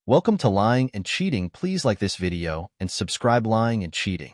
Welcome to Lying and Cheating. Please like this video and subscribe. Lying and Cheating.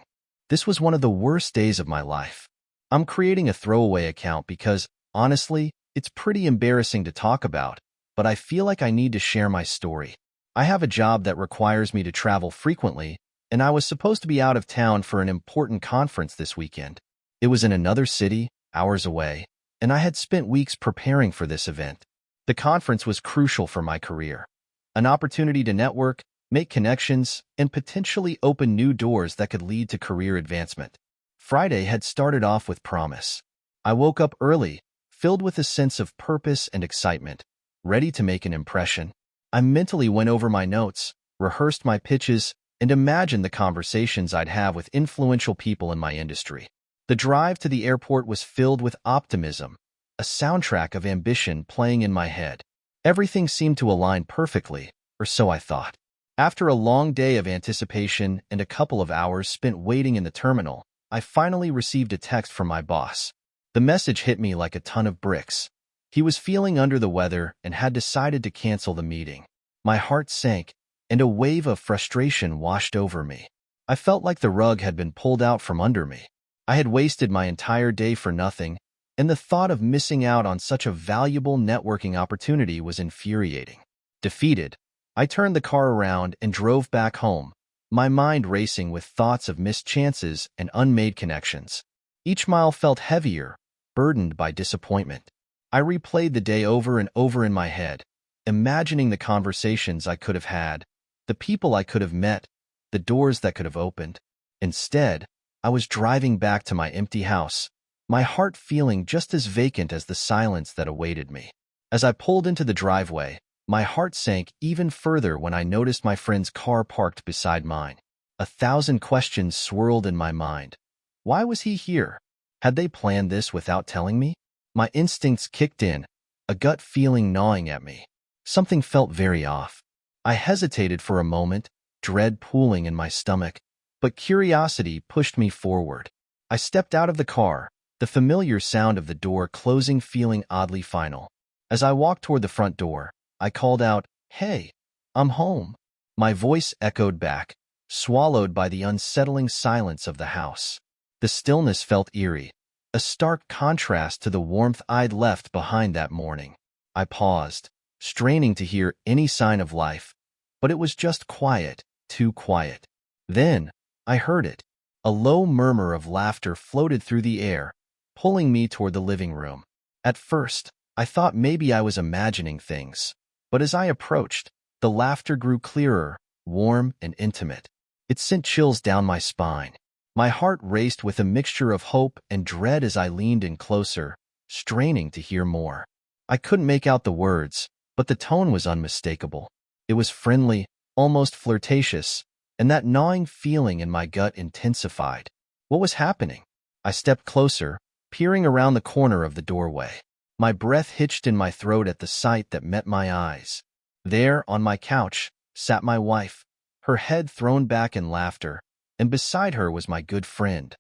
This was one of the worst days of my life. I'm creating a throwaway account because, honestly, it's pretty embarrassing to talk about, but I feel like I need to share my story. I have a job that requires me to travel frequently, and I was supposed to be out of town for an important conference this weekend. It was in another city, hours away, and I had spent weeks preparing for this event. The conference was crucial for my career. An opportunity to network, make connections, and potentially open new doors that could lead to career advancement. Friday had started off with promise. I woke up early, filled with a sense of purpose and excitement, ready to make an impression. I mentally went over my notes, rehearsed my pitches, and imagined the conversations I'd have with influential people in my industry. The drive to the airport was filled with optimism, a soundtrack of ambition playing in my head. Everything seemed to align perfectly, or so I thought. After a long day of anticipation and a couple of hours spent waiting in the terminal, I finally received a text from my boss. The message hit me like a ton of bricks. He was feeling under the weather and had decided to cancel the meeting. My heart sank, and a wave of frustration washed over me. I felt like the rug had been pulled out from under me. I had wasted my entire day for nothing, and the thought of missing out on such a valuable networking opportunity was infuriating. Defeated, I turned the car around and drove back home, my mind racing with thoughts of missed chances and unmade connections. Each mile felt heavier, burdened by disappointment. I replayed the day over and over in my head, imagining the conversations I could have had, the people I could have met, the doors that could have opened. Instead, I was driving back to my empty house, my heart feeling just as vacant as the silence that awaited me. As I pulled into the driveway, my heart sank even further when I noticed my friend's car parked beside mine. 1,000 questions swirled in my mind. Why was he here? Had they planned this without telling me? My instincts kicked in, a gut feeling gnawing at me. Something felt very off. I hesitated for a moment, dread pooling in my stomach, but curiosity pushed me forward. I stepped out of the car, the familiar sound of the door closing feeling oddly final. As I walked toward the front door, I called out, "Hey, I'm home." My voice echoed back, swallowed by the unsettling silence of the house. The stillness felt eerie, a stark contrast to the warmth I'd left behind that morning. I paused, straining to hear any sign of life, but it was just quiet, too quiet. Then, I heard it. A low murmur of laughter floated through the air, pulling me toward the living room. At first, I thought maybe I was imagining things, but as I approached, the laughter grew clearer, warm, and intimate. It sent chills down my spine. My heart raced with a mixture of hope and dread as I leaned in closer, straining to hear more. I couldn't make out the words, but the tone was unmistakable. It was friendly, almost flirtatious, and that gnawing feeling in my gut intensified. What was happening? I stepped closer, peering around the corner of the doorway. My breath hitched in my throat at the sight that met my eyes. There, on my couch, sat my wife, her head thrown back in laughter, and beside her was my good friend,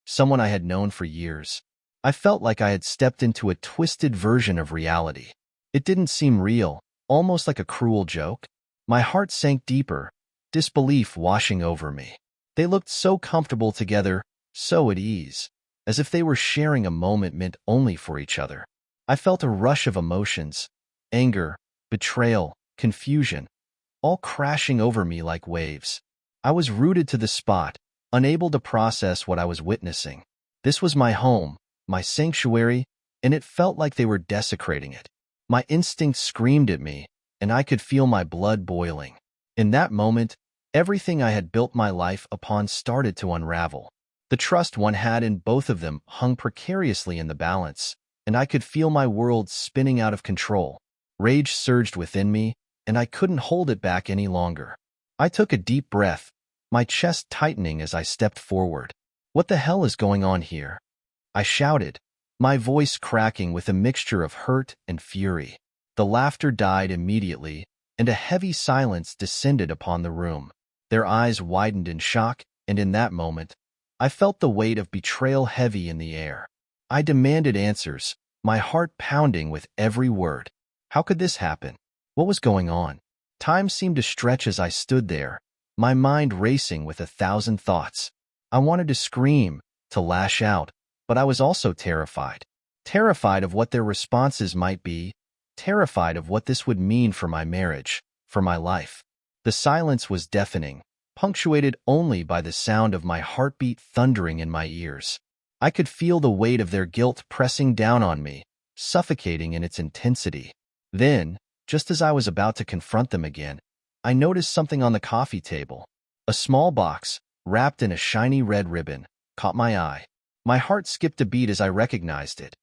someone I had known for years. I felt like I had stepped into a twisted version of reality. It didn't seem real, almost like a cruel joke. My heart sank deeper, disbelief washing over me. They looked so comfortable together, so at ease, as if they were sharing a moment meant only for each other. I felt a rush of emotions, anger, betrayal, confusion, all crashing over me like waves. I was rooted to the spot, unable to process what I was witnessing. This was my home, my sanctuary, and it felt like they were desecrating it. My instincts screamed at me, and I could feel my blood boiling. In that moment, everything I had built my life upon started to unravel. The trust one had in both of them hung precariously in the balance, and I could feel my world spinning out of control. Rage surged within me, and I couldn't hold it back any longer. I took a deep breath, my chest tightening as I stepped forward. "What the hell is going on here?" I shouted, my voice cracking with a mixture of hurt and fury. The laughter died immediately, and a heavy silence descended upon the room. Their eyes widened in shock, and in that moment, I felt the weight of betrayal heavy in the air. I demanded answers, my heart pounding with every word. How could this happen? What was going on? Time seemed to stretch as I stood there, my mind racing with 1,000 thoughts. I wanted to scream, to lash out, but I was also terrified. Terrified of what their responses might be, terrified of what this would mean for my marriage, for my life. The silence was deafening, punctuated only by the sound of my heartbeat thundering in my ears. I could feel the weight of their guilt pressing down on me, suffocating in its intensity. Then, just as I was about to confront them again, I noticed something on the coffee table. A small box, wrapped in a shiny red ribbon, caught my eye. My heart skipped a beat as I recognized it.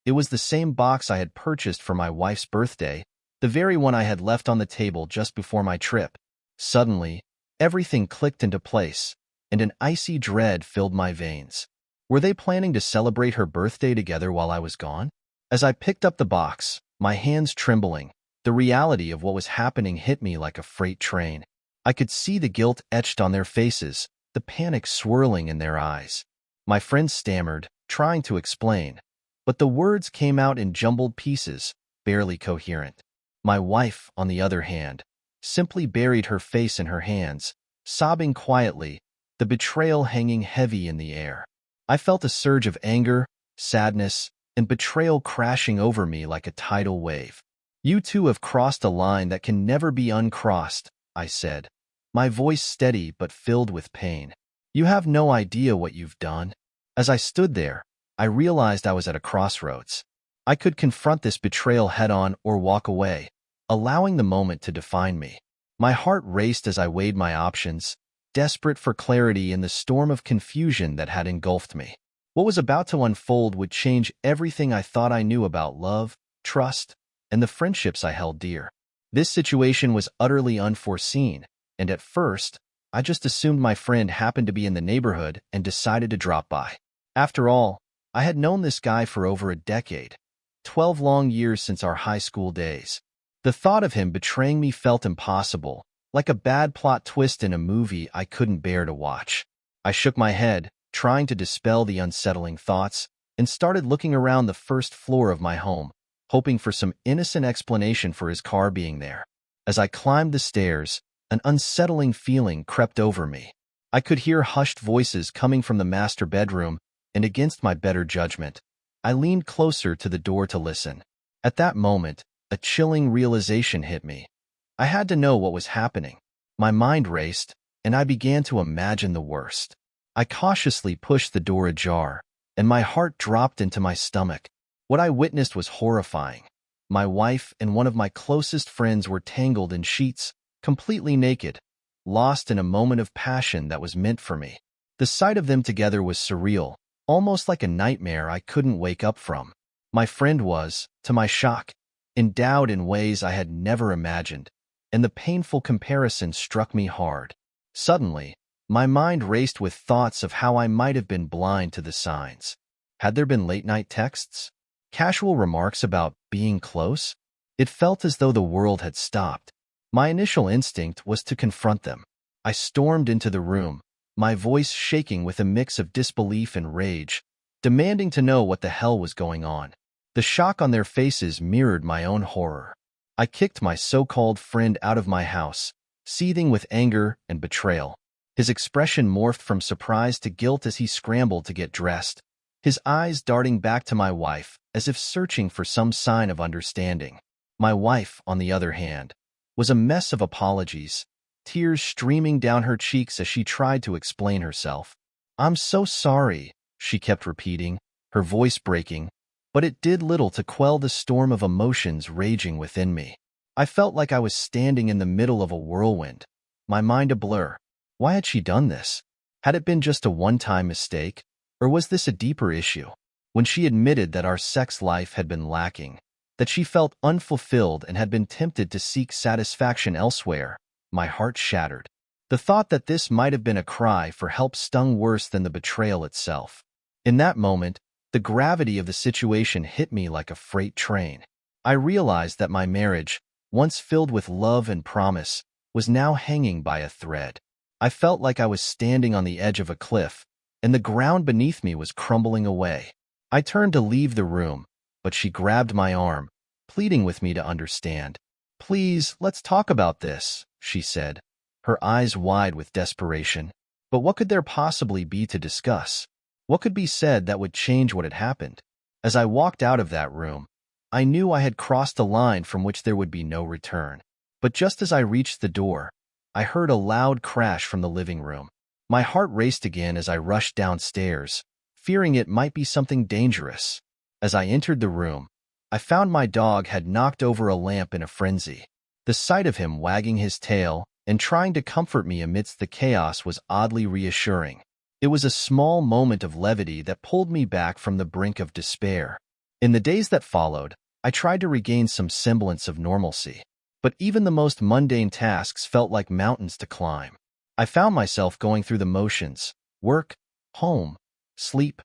It was the same box I had purchased for my wife's birthday, the very one I had left on the table just before my trip. Suddenly, everything clicked into place, and an icy dread filled my veins. Were they planning to celebrate her birthday together while I was gone? As I picked up the box, my hands trembling, the reality of what was happening hit me like a freight train. I could see the guilt etched on their faces, the panic swirling in their eyes. My friend stammered, trying to explain, but the words came out in jumbled pieces, barely coherent. My wife, on the other hand, simply buried her face in her hands, sobbing quietly, the betrayal hanging heavy in the air. I felt a surge of anger, sadness, and betrayal crashing over me like a tidal wave. "You two have crossed a line that can never be uncrossed," I said, my voice steady but filled with pain. "You have no idea what you've done." As I stood there, I realized I was at a crossroads. I could confront this betrayal head-on or walk away, allowing the moment to define me. My heart raced as I weighed my options, desperate for clarity in the storm of confusion that had engulfed me. What was about to unfold would change everything I thought I knew about love, trust, and the friendships I held dear. This situation was utterly unforeseen, and at first, I just assumed my friend happened to be in the neighborhood and decided to drop by. After all, I had known this guy for over a decade, 12 long years since our high school days. The thought of him betraying me felt impossible, like a bad plot twist in a movie I couldn't bear to watch. I shook my head, trying to dispel the unsettling thoughts, and started looking around the first floor of my home, hoping for some innocent explanation for his car being there. As I climbed the stairs, an unsettling feeling crept over me. I could hear hushed voices coming from the master bedroom, and against my better judgment, I leaned closer to the door to listen. At that moment, a chilling realization hit me. I had to know what was happening. My mind raced, and I began to imagine the worst. I cautiously pushed the door ajar, and my heart dropped into my stomach. What I witnessed was horrifying. My wife and one of my closest friends were tangled in sheets, completely naked, lost in a moment of passion that was meant for me. The sight of them together was surreal, almost like a nightmare I couldn't wake up from. My friend was, to my shock, endowed in ways I had never imagined, and the painful comparison struck me hard. Suddenly, my mind raced with thoughts of how I might have been blind to the signs. Had there been late-night texts? Casual remarks about being close? It felt as though the world had stopped. My initial instinct was to confront them. I stormed into the room, my voice shaking with a mix of disbelief and rage, demanding to know what the hell was going on. The shock on their faces mirrored my own horror. I kicked my so-called friend out of my house, seething with anger and betrayal. His expression morphed from surprise to guilt as he scrambled to get dressed, his eyes darting back to my wife as if searching for some sign of understanding. My wife, on the other hand, was a mess of apologies, tears streaming down her cheeks as she tried to explain herself. "I'm so sorry," she kept repeating, her voice breaking, but it did little to quell the storm of emotions raging within me. I felt like I was standing in the middle of a whirlwind, my mind a blur. Why had she done this? Had it been just a one-time mistake, or was this a deeper issue? When she admitted that our sex life had been lacking, that she felt unfulfilled and had been tempted to seek satisfaction elsewhere, my heart shattered. The thought that this might have been a cry for help stung worse than the betrayal itself. In that moment, the gravity of the situation hit me like a freight train. I realized that my marriage, once filled with love and promise, was now hanging by a thread. I felt like I was standing on the edge of a cliff, and the ground beneath me was crumbling away. I turned to leave the room, but she grabbed my arm, pleading with me to understand. Please, let's talk about this, she said, her eyes wide with desperation. But what could there possibly be to discuss? What could be said that would change what had happened? As I walked out of that room, I knew I had crossed a line from which there would be no return. But just as I reached the door, I heard a loud crash from the living room. My heart raced again as I rushed downstairs, fearing it might be something dangerous. As I entered the room, I found my dog had knocked over a lamp in a frenzy. The sight of him wagging his tail and trying to comfort me amidst the chaos was oddly reassuring. It was a small moment of levity that pulled me back from the brink of despair. In the days that followed, I tried to regain some semblance of normalcy. But even the most mundane tasks felt like mountains to climb. I found myself going through the motions: work, home, sleep,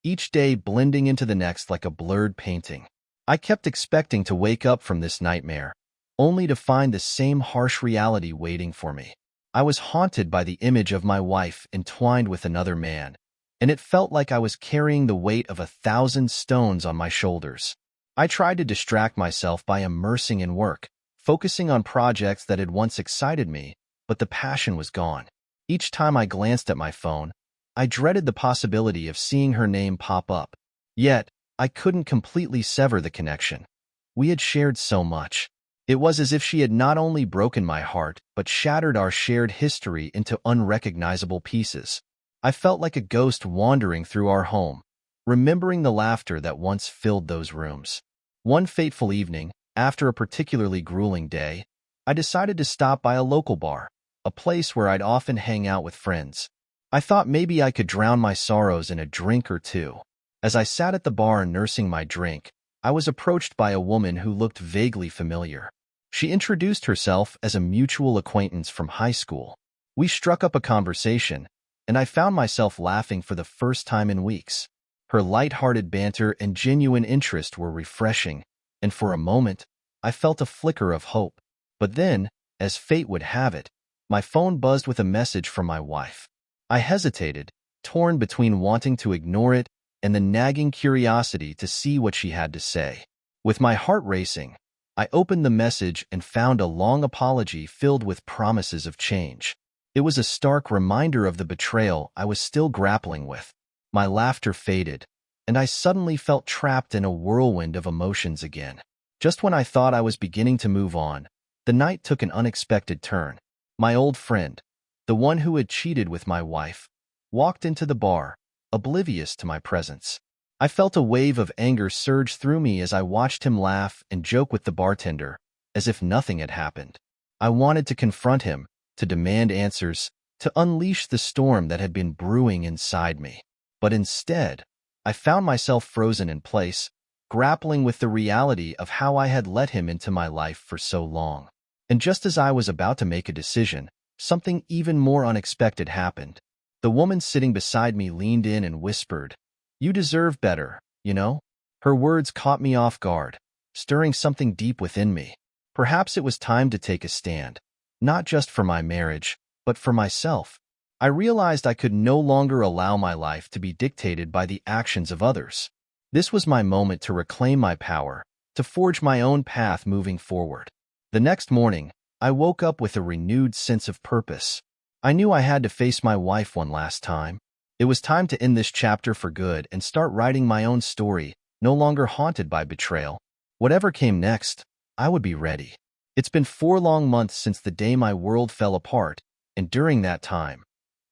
each day blending into the next like a blurred painting. I kept expecting to wake up from this nightmare, only to find the same harsh reality waiting for me. I was haunted by the image of my wife entwined with another man, and it felt like I was carrying the weight of 1,000 stones on my shoulders. I tried to distract myself by immersing in work, focusing on projects that had once excited me, but the passion was gone. Each time I glanced at my phone, I dreaded the possibility of seeing her name pop up. Yet, I couldn't completely sever the connection. We had shared so much. It was as if she had not only broken my heart, but shattered our shared history into unrecognizable pieces. I felt like a ghost wandering through our home, remembering the laughter that once filled those rooms. One fateful evening, after a particularly grueling day, I decided to stop by a local bar, a place where I'd often hang out with friends. I thought maybe I could drown my sorrows in a drink or two. As I sat at the bar nursing my drink, I was approached by a woman who looked vaguely familiar. She introduced herself as a mutual acquaintance from high school. We struck up a conversation, and I found myself laughing for the first time in weeks. Her light-hearted banter and genuine interest were refreshing, and for a moment, I felt a flicker of hope. But then, as fate would have it, my phone buzzed with a message from my wife. I hesitated, torn between wanting to ignore it and the nagging curiosity to see what she had to say. With my heart racing, I opened the message and found a long apology filled with promises of change. It was a stark reminder of the betrayal I was still grappling with. My laughter faded, and I suddenly felt trapped in a whirlwind of emotions again. Just when I thought I was beginning to move on, the night took an unexpected turn. My old friend, the one who had cheated with my wife, walked into the bar, oblivious to my presence. I felt a wave of anger surge through me as I watched him laugh and joke with the bartender, as if nothing had happened. I wanted to confront him, to demand answers, to unleash the storm that had been brewing inside me. But instead, I found myself frozen in place, grappling with the reality of how I had let him into my life for so long. And just as I was about to make a decision, something even more unexpected happened. The woman sitting beside me leaned in and whispered, "You deserve better, you know?" Her words caught me off guard, stirring something deep within me. Perhaps it was time to take a stand, not just for my marriage, but for myself. I realized I could no longer allow my life to be dictated by the actions of others. This was my moment to reclaim my power, to forge my own path moving forward. The next morning, I woke up with a renewed sense of purpose. I knew I had to face my wife one last time. It was time to end this chapter for good and start writing my own story, no longer haunted by betrayal. Whatever came next, I would be ready. It's been 4 long months since the day my world fell apart, and during that time,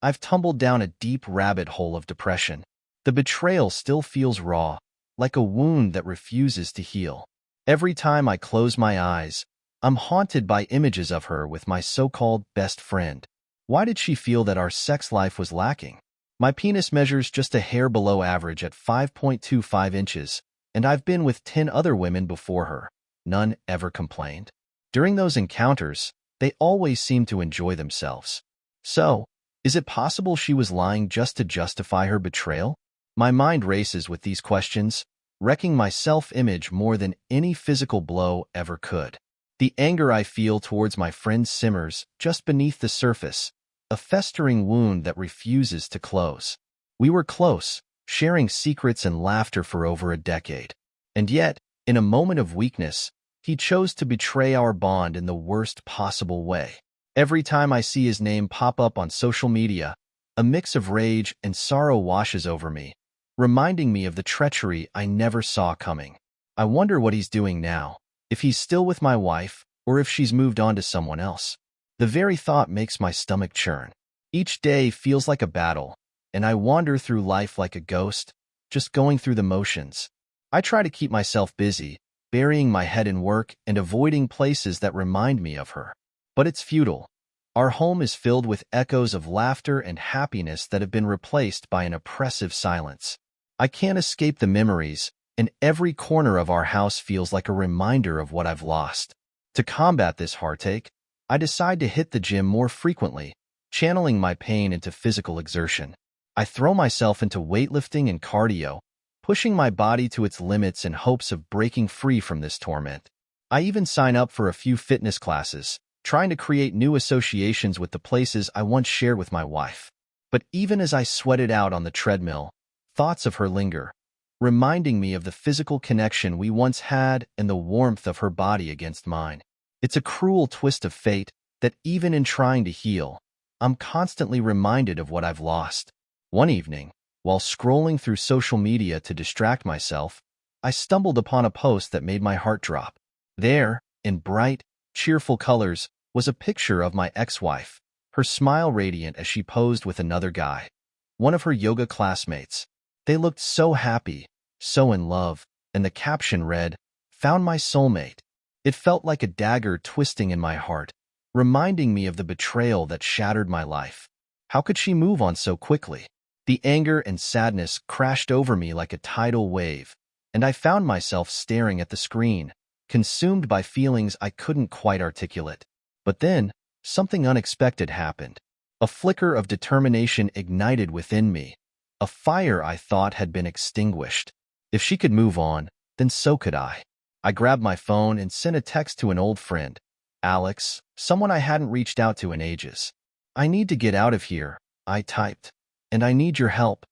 I've tumbled down a deep rabbit hole of depression. The betrayal still feels raw, like a wound that refuses to heal. Every time I close my eyes, I'm haunted by images of her with my so-called best friend. Why did she feel that our sex life was lacking? My penis measures just a hair below average at 5.25 inches, and I've been with 10 other women before her. None ever complained. During those encounters, they always seemed to enjoy themselves. So, is it possible she was lying just to justify her betrayal? My mind races with these questions, wrecking my self-image more than any physical blow ever could. The anger I feel towards my friend simmers just beneath the surface, a festering wound that refuses to close. We were close, sharing secrets and laughter for over a decade. And yet, in a moment of weakness, He chose to betray our bond in the worst possible way. Every time I see his name pop up on social media, a mix of rage and sorrow washes over me, reminding me of the treachery I never saw coming. I wonder what he's doing now, if he's still with my wife or if she's moved on to someone else. The very thought makes my stomach churn. Each day feels like a battle, and I wander through life like a ghost, just going through the motions. I try to keep myself busy, burying my head in work and avoiding places that remind me of her. But it's futile. Our home is filled with echoes of laughter and happiness that have been replaced by an oppressive silence. I can't escape the memories, and every corner of our house feels like a reminder of what I've lost. To combat this heartache, I decide to hit the gym more frequently, channeling my pain into physical exertion. I throw myself into weightlifting and cardio, pushing my body to its limits in hopes of breaking free from this torment. I even sign up for a few fitness classes, trying to create new associations with the places I once shared with my wife. But even as I sweat it out on the treadmill, thoughts of her linger, reminding me of the physical connection we once had and the warmth of her body against mine. It's a cruel twist of fate that even in trying to heal, I'm constantly reminded of what I've lost. One evening, while scrolling through social media to distract myself, I stumbled upon a post that made my heart drop. There, in bright, cheerful colors, was a picture of my ex-wife, her smile radiant as she posed with another guy, one of her yoga classmates. They looked so happy, so in love, and the caption read, "Found my soulmate." It felt like a dagger twisting in my heart, reminding me of the betrayal that shattered my life. How could she move on so quickly? The anger and sadness crashed over me like a tidal wave, and I found myself staring at the screen, consumed by feelings I couldn't quite articulate. But then, something unexpected happened. A flicker of determination ignited within me, a fire I thought had been extinguished. If she could move on, then so could I. I grabbed my phone and sent a text to an old friend, Alex, someone I hadn't reached out to in ages. "I need to get out of here," I typed, "and I need your help."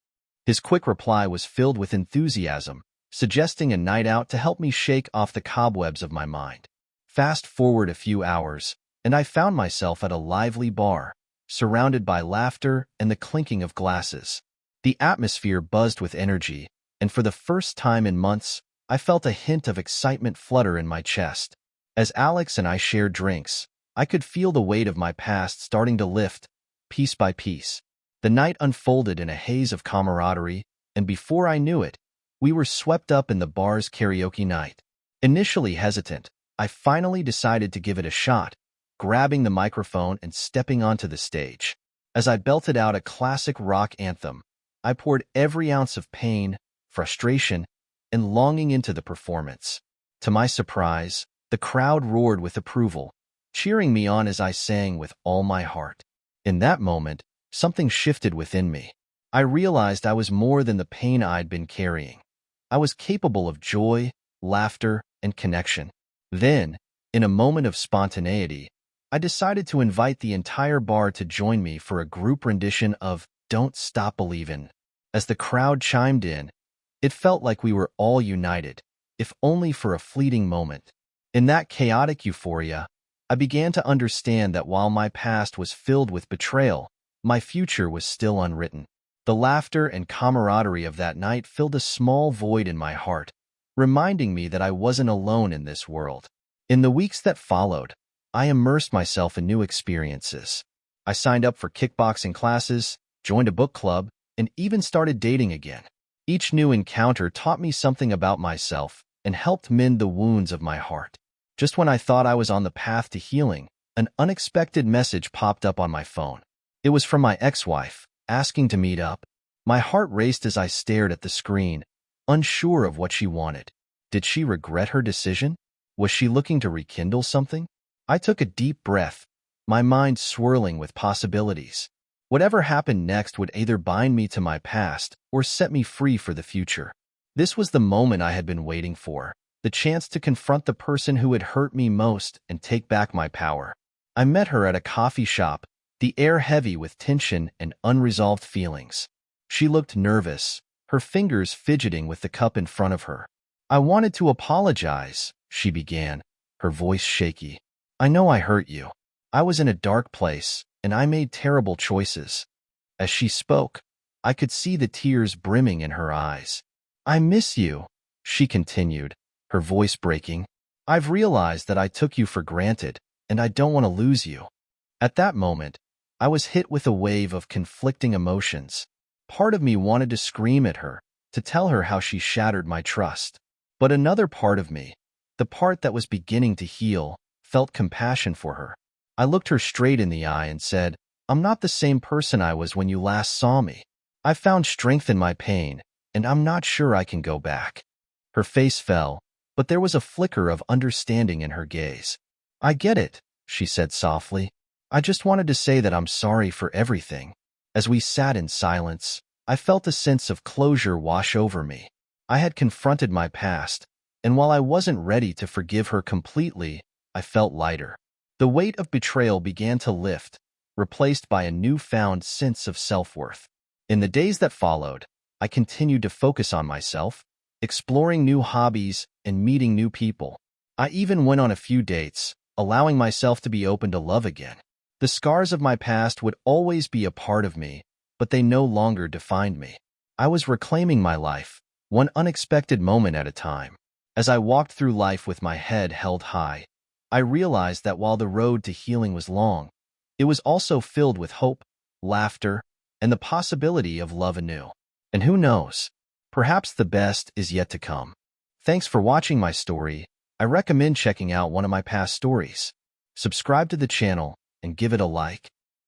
His quick reply was filled with enthusiasm, suggesting a night out to help me shake off the cobwebs of my mind. Fast forward a few hours, and I found myself at a lively bar, surrounded by laughter and the clinking of glasses. The atmosphere buzzed with energy, and for the first time in months, I felt a hint of excitement flutter in my chest. As Alex and I shared drinks, I could feel the weight of my past starting to lift, piece by piece. The night unfolded in a haze of camaraderie, and before I knew it, we were swept up in the bar's karaoke night. Initially hesitant, I finally decided to give it a shot, grabbing the microphone and stepping onto the stage. As I belted out a classic rock anthem, I poured every ounce of pain, frustration, and longing into the performance. To my surprise, the crowd roared with approval, cheering me on as I sang with all my heart. In that moment, something shifted within me. I realized I was more than the pain I'd been carrying. I was capable of joy, laughter, and connection. Then, in a moment of spontaneity, I decided to invite the entire bar to join me for a group rendition of "Don't Stop Believin'." As the crowd chimed in, it felt like we were all united, if only for a fleeting moment. In that chaotic euphoria, I began to understand that while my past was filled with betrayal, my future was still unwritten. The laughter and camaraderie of that night filled a small void in my heart, reminding me that I wasn't alone in this world. In the weeks that followed, I immersed myself in new experiences. I signed up for kickboxing classes, joined a book club, and even started dating again. Each new encounter taught me something about myself and helped mend the wounds of my heart. Just when I thought I was on the path to healing, an unexpected message popped up on my phone. It was from my ex-wife, asking to meet up. My heart raced as I stared at the screen, unsure of what she wanted. Did she regret her decision? Was she looking to rekindle something? I took a deep breath, my mind swirling with possibilities. Whatever happened next would either bind me to my past or set me free for the future. This was the moment I had been waiting for, the chance to confront the person who had hurt me most and take back my power. I met her at a coffee shop, the air heavy with tension and unresolved feelings. She looked nervous, her fingers fidgeting with the cup in front of her. "I wanted to apologize," she began, her voice shaky. I know I hurt you. I was in a dark place, and I made terrible choices. As she spoke, I could see the tears brimming in her eyes. I miss you, she continued, her voice breaking. I've realized that I took you for granted, and I don't want to lose you. At that moment, I was hit with a wave of conflicting emotions. Part of me wanted to scream at her, to tell her how she shattered my trust. But another part of me, the part that was beginning to heal, felt compassion for her. I looked her straight in the eye and said, I'm not the same person I was when you last saw me. I found strength in my pain, and I'm not sure I can go back. Her face fell, but there was a flicker of understanding in her gaze. I get it, she said softly. I just wanted to say that I'm sorry for everything. As we sat in silence, I felt a sense of closure wash over me. I had confronted my past, and while I wasn't ready to forgive her completely, I felt lighter. The weight of betrayal began to lift, replaced by a newfound sense of self-worth. In the days that followed, I continued to focus on myself, exploring new hobbies and meeting new people. I even went on a few dates, allowing myself to be open to love again. The scars of my past would always be a part of me, but they no longer defined me. I was reclaiming my life, one unexpected moment at a time. As I walked through life with my head held high, I realized that while the road to healing was long, it was also filled with hope, laughter, and the possibility of love anew. And who knows? Perhaps the best is yet to come. Thanks for watching my story. I recommend checking out one of my past stories. Subscribe to the channel and give it a like.